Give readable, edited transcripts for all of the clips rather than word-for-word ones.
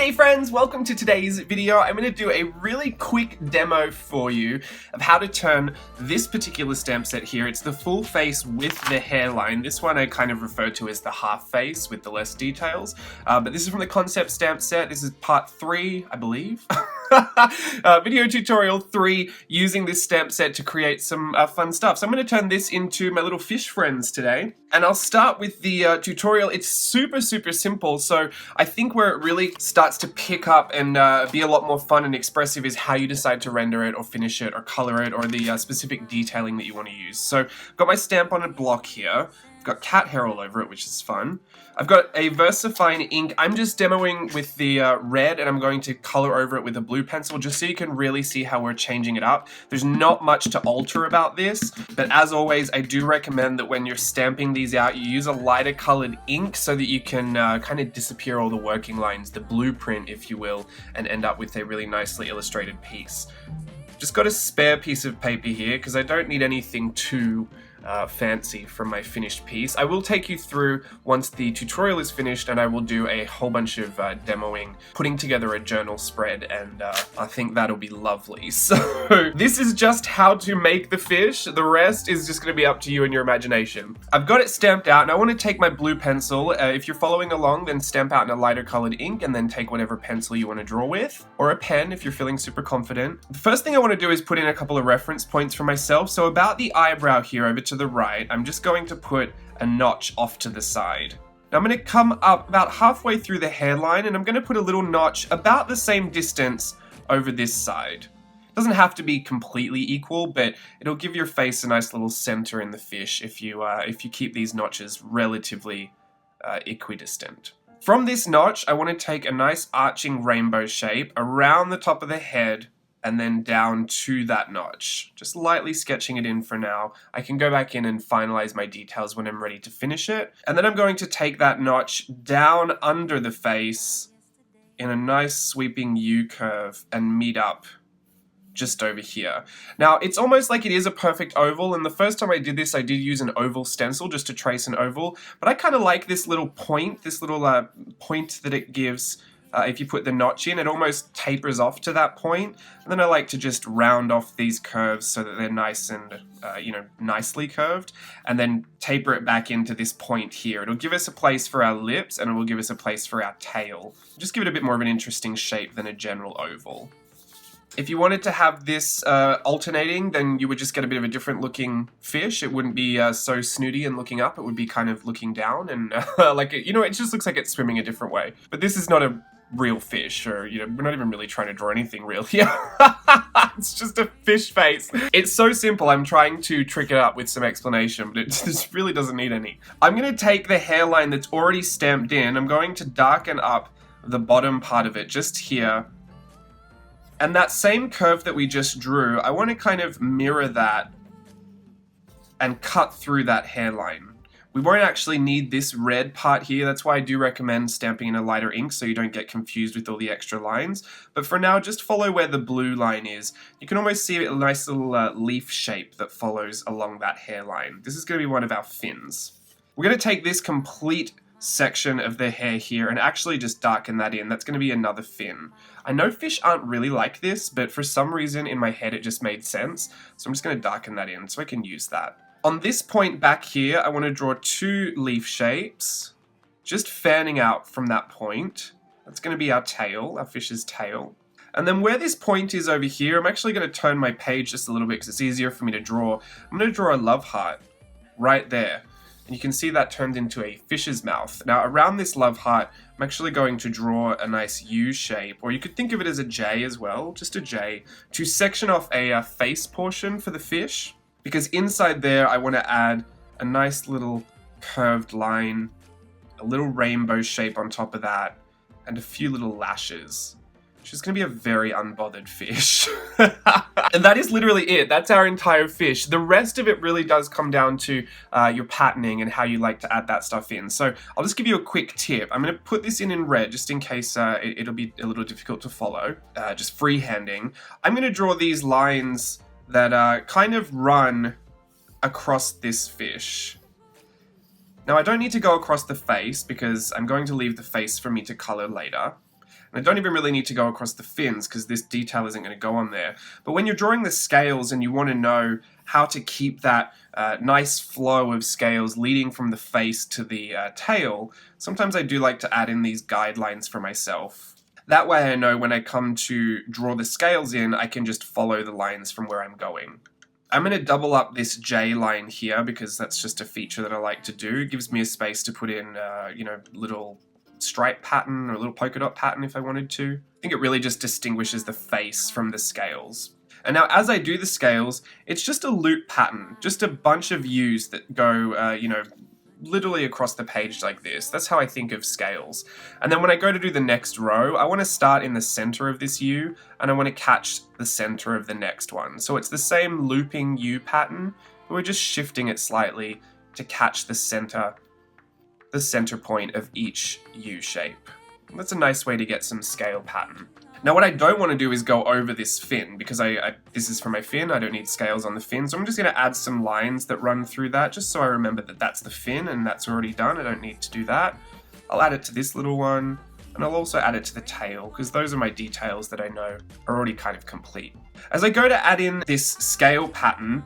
Hey friends, welcome to today's video. I'm going to do a really quick demo for you of how to turn this particular stamp set here. It's the full face with the hairline. This one I kind of refer to as the half face with the less details. But this is from the concept stamp set. This is part 3, I believe. Video tutorial 3 using this stamp set to create some fun stuff. So I'm going to turn this into my little fish friends today. And I'll start with the tutorial. It's super simple. So I think where it really starts to pick up and be a lot more fun and expressive is how you decide to render it or finish it or color it or the specific detailing that you want to use. So I've got my stamp on a block here. I've got cat hair all over it, which is fun. I've got a VersaFine ink. I'm just demoing with the red and I'm going to color over it with a blue pencil just so you can really see how we're changing it up. There's not much to alter about this, but as always, I do recommend that when you're stamping these out, you use a lighter colored ink so that you can kind of disappear all the working lines, the blueprint, if you will, and end up with a really nicely illustrated piece. Just got a spare piece of paper here because I don't need anything too fancy from my finished piece. I will take you through once the tutorial is finished and I will do a whole bunch of demoing, putting together a journal spread, and I think that'll be lovely. So this is just how to make the fish. The rest is just going to be up to you and your imagination. I've got it stamped out and I want to take my blue pencil. If you're following along, then stamp out in a lighter colored ink and then take whatever pencil you want to draw with, or a pen if you're feeling super confident. The first thing I want to do is put in a couple of reference points for myself. So about the eyebrow here over to the right, I'm just going to put a notch off to the side. Now I'm going to come up about halfway through the hairline and I'm going to put a little notch about the same distance over this side. It doesn't have to be completely equal, but it'll give your face a nice little center in the fish if you keep these notches relatively equidistant. From this notch, I want to take a nice arching rainbow shape around the top of the head and then down to that notch. Just lightly sketching it in for now. I can go back in and finalize my details when I'm ready to finish it. And then I'm going to take that notch down under the face in a nice sweeping U-curve and meet up just over here. Now, it's almost like it is a perfect oval, and the first time I did this, I did use an oval stencil just to trace an oval, but I kind of like this little point, point that it gives. If you put the notch in, it almost tapers off to that point. And then I like to just round off these curves so that they're nice and, nicely curved. And then taper it back into this point here. It'll give us a place for our lips and it will give us a place for our tail. Just give it a bit more of an interesting shape than a general oval. If you wanted to have this alternating, then you would just get a bit of a different looking fish. It wouldn't be so snooty and looking up. It would be kind of looking down and it just looks like it's swimming a different way. But this is not a real fish, or we're not even really trying to draw anything real here. It's just a fish face. It's so simple. I'm trying to trick it up with some explanation, but it just really doesn't need any. I'm going to take the hairline that's already stamped in. I'm going to darken up the bottom part of it just here. And that same curve that we just drew, I want to kind of mirror that and cut through that hairline. We won't actually need this red part here. That's why I do recommend stamping in a lighter ink so you don't get confused with all the extra lines. But for now, just follow where the blue line is. You can almost see a nice little leaf shape that follows along that hairline. This is going to be one of our fins. We're going to take this complete section of the hair here and actually just darken that in. That's going to be another fin. I know fish aren't really like this, but for some reason in my head it just made sense. So I'm just going to darken that in so I can use that. On this point back here, I want to draw 2 leaf shapes, just fanning out from that point. That's going to be our tail, our fish's tail. And then where this point is over here, I'm actually going to turn my page just a little bit because it's easier for me to draw. I'm going to draw a love heart right there. And you can see that turned into a fish's mouth. Now around this love heart, I'm actually going to draw a nice U shape, or you could think of it as a J as well, just a J, to section off a face portion for the fish. Because inside there, I want to add a nice little curved line, a little rainbow shape on top of that, and a few little lashes. Which is going to be a very unbothered fish. And that is literally it. That's our entire fish. The rest of it really does come down to your patterning and how you like to add that stuff in. So I'll just give you a quick tip. I'm going to put this in red just in case it'll be a little difficult to follow. Just freehanding. I'm going to draw these lines that kind of run across this fish. Now I don't need to go across the face because I'm going to leave the face for me to color later. And I don't even really need to go across the fins because this detail isn't going to go on there. But when you're drawing the scales and you want to know how to keep that nice flow of scales leading from the face to the tail, sometimes I do like to add in these guidelines for myself. That way I know when I come to draw the scales in, I can just follow the lines from where I'm going. I'm going to double up this J line here because that's just a feature that I like to do. It gives me a space to put in, little stripe pattern or a little polka dot pattern if I wanted to. I think it really just distinguishes the face from the scales. And now as I do the scales, it's just a loop pattern, just a bunch of U's that go, literally across the page like this. That's how I think of scales. And then when I go to do the next row, I want to start in the center of this U, and I want to catch the center of the next one. So it's the same looping U pattern, but we're just shifting it slightly to catch the center point of each U shape. That's a nice way to get some scale pattern. Now what I don't want to do is go over this fin, because this is for my fin, I don't need scales on the fin, so I'm just going to add some lines that run through that, just so I remember that that's the fin and that's already done, I don't need to do that. I'll add it to this little one, and I'll also add it to the tail, because those are my details that I know are already kind of complete. As I go to add in this scale pattern,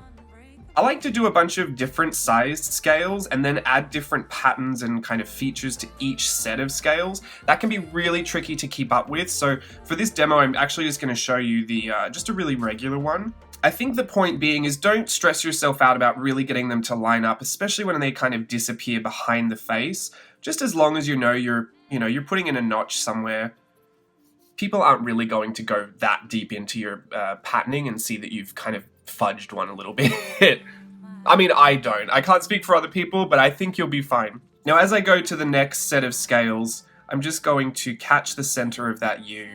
I like to do a bunch of different sized scales and then add different patterns and kind of features to each set of scales. That can be really tricky to keep up with. So for this demo, I'm actually just going to show you the just a really regular one. I think the point being is don't stress yourself out about really getting them to line up, especially when they kind of disappear behind the face. Just as long as you're putting in a notch somewhere, people aren't really going to go that deep into your patterning and see that you've kind of fudged one a little bit. I mean, I don't. I can't speak for other people, but I think you'll be fine. Now, as I go to the next set of scales, I'm just going to catch the center of that U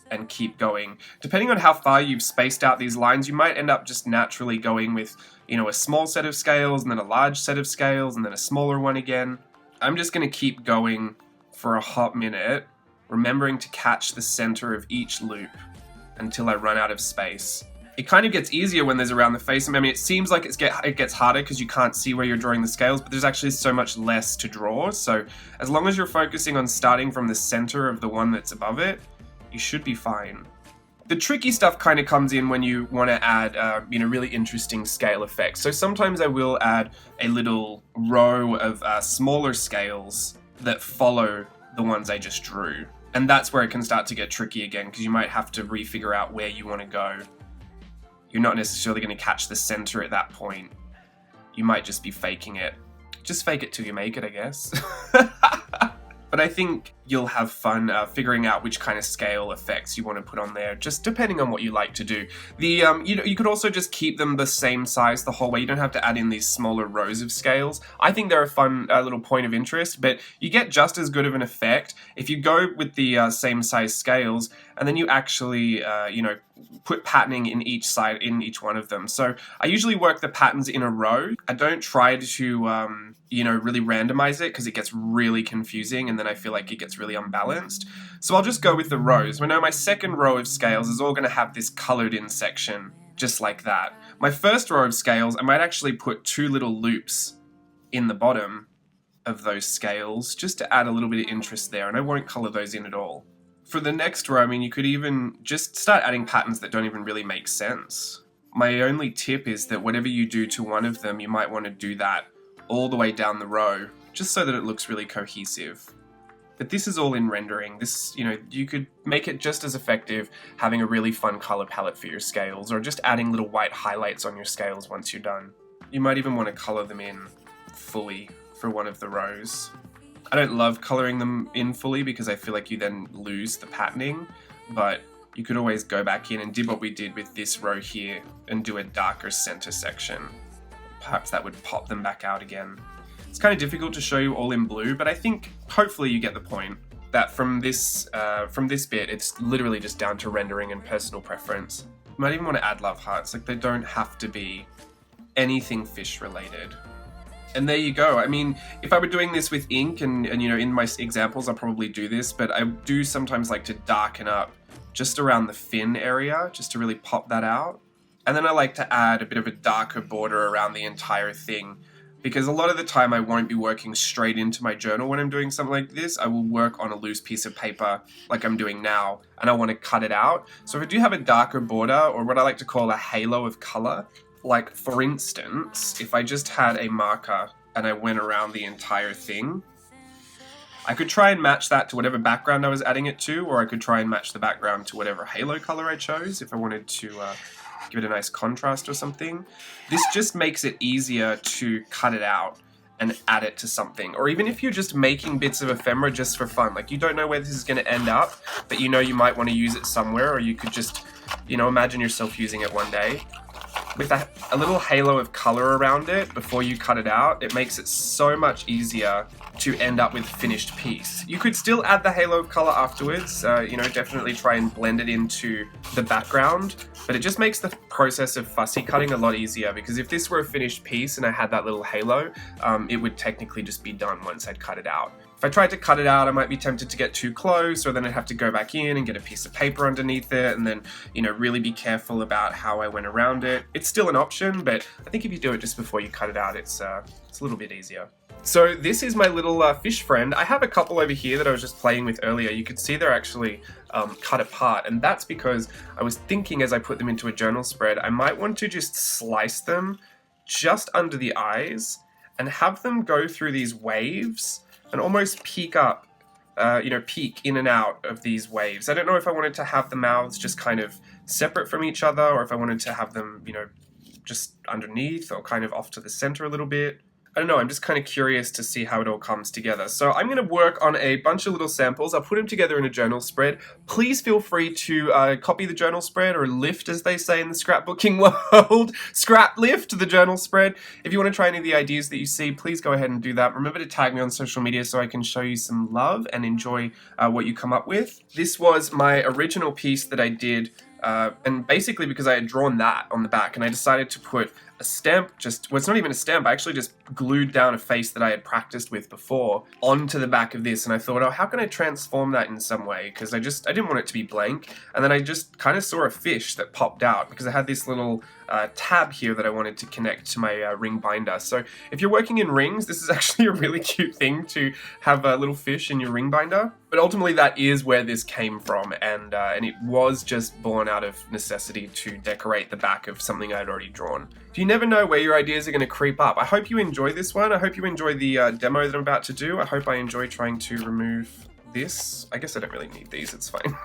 and keep going. Depending on how far you've spaced out these lines, you might end up just naturally going with, a small set of scales and then a large set of scales and then a smaller one again. I'm just going to keep going for a hot minute, remembering to catch the center of each loop until I run out of space. It kind of gets easier when there's around the face. I mean, it seems like it gets harder because you can't see where you're drawing the scales, but there's actually so much less to draw. So as long as you're focusing on starting from the center of the one that's above it, you should be fine. The tricky stuff kind of comes in when you want to add, really interesting scale effects. So sometimes I will add a little row of smaller scales that follow the ones I just drew. And that's where it can start to get tricky again, because you might have to refigure out where you want to go. You're not necessarily going to catch the center at that point. You might just be faking it. Just fake it till you make it, I guess. But I think you'll have fun figuring out which kind of scale effects you want to put on there, just depending on what you like to do. You could also just keep them the same size the whole way. You don't have to add in these smaller rows of scales. I think they're a fun little point of interest, but you get just as good of an effect if you go with the same size scales and then you actually, put patterning in each one of them. So I usually work the patterns in a row. I don't try to, really randomize it because it gets really confusing and then I feel like it gets really unbalanced. So I'll just go with the rows. I know my second row of scales is all going to have this colored in section, just like that. My first row of scales, I might actually put 2 little loops in the bottom of those scales just to add a little bit of interest there, and I won't color those in at all. For the next row, you could even just start adding patterns that don't even really make sense. My only tip is that whatever you do to one of them, you might want to do that all the way down the row, just so that it looks really cohesive. But this is all in rendering. This, you could make it just as effective having a really fun color palette for your scales, or just adding little white highlights on your scales once you're done. You might even want to color them in fully for one of the rows. I don't love coloring them in fully because I feel like you then lose the patterning, but you could always go back in and do what we did with this row here and do a darker center section. Perhaps that would pop them back out again. It's kind of difficult to show you all in blue, but I think hopefully you get the point that from this bit, it's literally just down to rendering and personal preference. You might even want to add love hearts, like they don't have to be anything fish related. And there you go. If I were doing this with ink and in my examples, I'll probably do this, but I do sometimes like to darken up just around the fin area, just to really pop that out. And then I like to add a bit of a darker border around the entire thing, because a lot of the time I won't be working straight into my journal when I'm doing something like this. I will work on a loose piece of paper like I'm doing now, and I want to cut it out. So if I do have a darker border, or what I like to call a halo of color, like for instance, if I just had a marker and I went around the entire thing, I could try and match that to whatever background I was adding it to, or I could try and match the background to whatever halo color I chose if I wanted to give it a nice contrast or something. This just makes it easier to cut it out and add it to something. Or even if you're just making bits of ephemera just for fun, like you don't know where this is going to end up, but you know you might want to use it somewhere, or you could just, you know, imagine yourself using it one day. With a little halo of color around it before you cut it out, it makes it so much easier to end up with a finished piece. You could still add the halo of color afterwards, you know, definitely try and blend it into the background, but it just makes the process of fussy cutting a lot easier, because if this were a finished piece and I had that little halo, it would technically just be done once I'd cut it out. If I tried to cut it out, I might be tempted to get too close, or then I'd have to go back in and get a piece of paper underneath it, and then, you know, really be careful about how I went around it. It's still an option, but I think if you do it just before you cut it out, it's a little bit easier. So this is my little fish friend. I have a couple over here that I was just playing with earlier. You could see they're actually cut apart, and that's because I was thinking as I put them into a journal spread, I might want to just slice them just under the eyes and have them go through these waves and almost peek up, peek in and out of these waves. I don't know if I wanted to have the mouths just kind of separate from each other, or if I wanted to have them, you know, just underneath or kind of off to the center a little bit. I don't know, I'm just kind of curious to see how it all comes together. So I'm going to work on a bunch of little samples. I'll put them together in a journal spread. Please feel free to copy the journal spread, or lift, as they say in the scrapbooking world. Scrap lift the journal spread. If you want to try any of the ideas that you see, please go ahead and do that. Remember to tag me on social media so I can show you some love and enjoy what you come up with. This was my original piece that I did, and basically because I had drawn that on the back, and I decided to put a stamp, well, it's not even a stamp, I actually just glued down a face that I had practiced with before onto the back of this, and I thought, oh, how can I transform that in some way? Because I didn't want it to be blank, and then I just kind of saw a fish that popped out, because I had this little tab here that I wanted to connect to my ring binder. So if you're working in rings, this is actually a really cute thing to have a little fish in your ring binder. But ultimately that is where this came from, and it was just born out of necessity to decorate the back of something I'd already drawn. You never know where your ideas are going to creep up. I hope you enjoy this one. I hope you enjoy the demo that I'm about to do. I hope I enjoy trying to remove this. I guess I don't really need these, it's fine.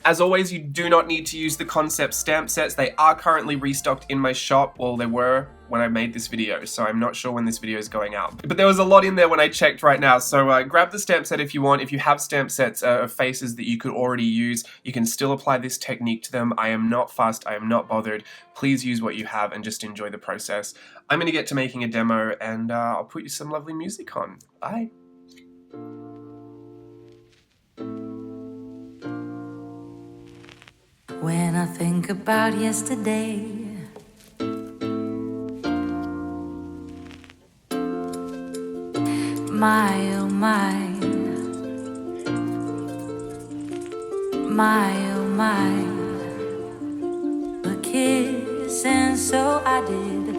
As always, you do not need to use the concept stamp sets. They are currently restocked in my shop. Well, they were when I made this video, so I'm not sure when this video is going out. But there was a lot in there when I checked right now, so grab the stamp set if you want. If you have stamp sets of faces that you could already use, you can still apply this technique to them. I am not fussed, I am not bothered. Please use what you have and just enjoy the process. I'm gonna get to making a demo, and I'll put you some lovely music on. Bye. When I think about yesterday, my oh my, my oh my, a kiss, and so I did.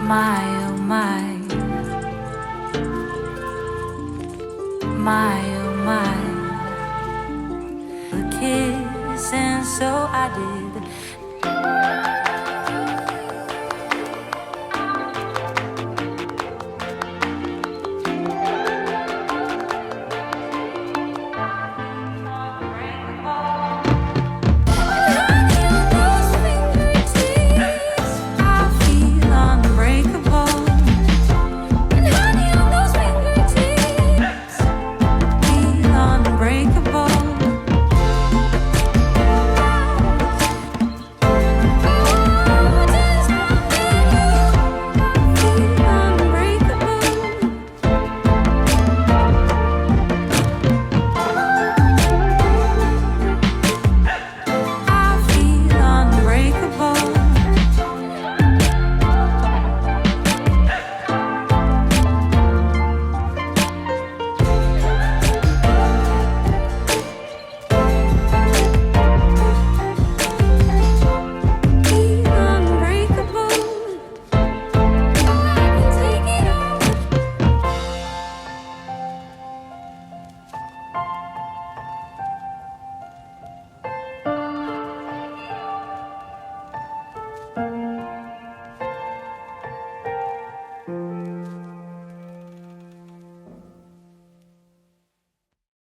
My oh my, my oh my, kiss, and so I did.